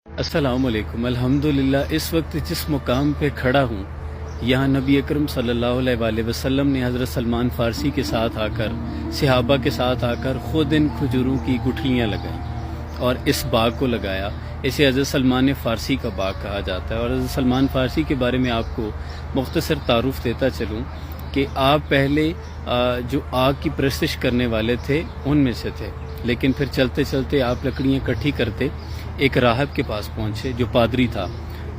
السلام علیکم۔ الحمدللہ اس وقت جس مقام پہ کھڑا ہوں یہاں نبی اکرم صلی اللہ علیہ وآلہ وسلم نے حضرت سلمان فارسی کے ساتھ آ کر، صحابہ کے ساتھ آ کر خود ان کھجوروں کی گٹھلیاں لگائیں اور اس باغ کو لگایا۔ اسے حضرت سلمان فارسی کا باغ کہا جاتا ہے۔ اور حضرت سلمان فارسی کے بارے میں آپ کو مختصر تعارف دیتا چلوں کہ آپ پہلے جو آگ کی پرستش کرنے والے تھے ان میں سے تھے، لیکن پھر چلتے چلتے آپ لکڑیاں اکٹھی کرتے ایک راہب کے پاس پہنچے جو پادری تھا،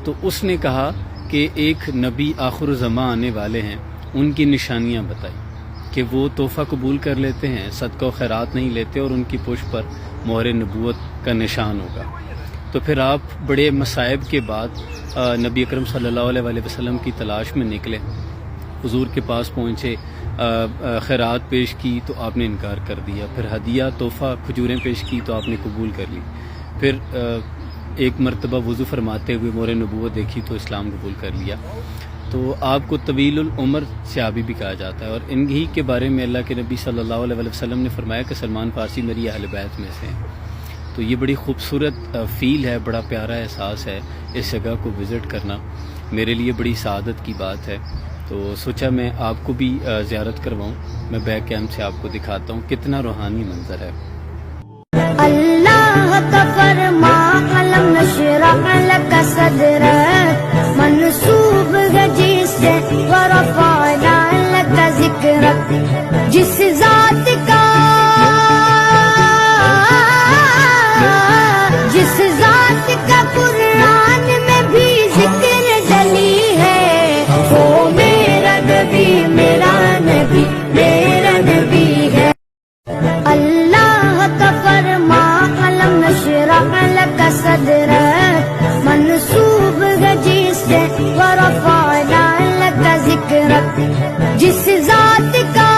تو اس نے کہا کہ ایک نبی آخر الزمان آنے والے ہیں، ان کی نشانیاں بتائی کہ وہ تحفہ قبول کر لیتے ہیں، صدقہ و خیرات نہیں لیتے، اور ان کی پشت پر مہر نبوت کا نشان ہوگا۔ تو پھر آپ بڑے مصائب کے بعد نبی اکرم صلی اللہ علیہ وآلہ وسلم کی تلاش میں نکلے، حضور کے پاس پہنچے، خیرات پیش کی تو آپ نے انکار کر دیا، پھر ہدیہ تحفہ کھجوریں پیش کی تو آپ نے قبول کر لی، پھر ایک مرتبہ وضو فرماتے ہوئے مہر نبوت دیکھی تو اسلام قبول کر لیا۔ تو آپ کو طویل العمر صحابی بھی کہا جاتا ہے، اور انہی کے بارے میں اللہ کے نبی صلی اللہ علیہ وسلم نے فرمایا کہ سلمان فارسی میری اہل بیت میں سے ہیں۔ تو یہ بڑی خوبصورت فیل ہے، بڑا پیارا احساس ہے اس جگہ کو وزٹ کرنا، میرے لیے بڑی سعادت کی بات ہے۔ تو سوچا میں آپ کو بھی زیارت کرواؤں، میں بیک کیمپ سے آپ کو دکھاتا ہوں کتنا روحانی منظر ہے۔ اللہ کا فرما علم نشرح لک صدرک، منصوب ہے جس سے ورفعنا لک ذکرک، جس ذات کا قرآن میں بھی ذکر جلی ہے، وہ میرا نبی میرا نبی میرا نبی ہے۔ اللہ کا فرما علم نشرح لک صدرک، منصوب ہے جس سے ورفعنا لک ذکرک، جس ذات کا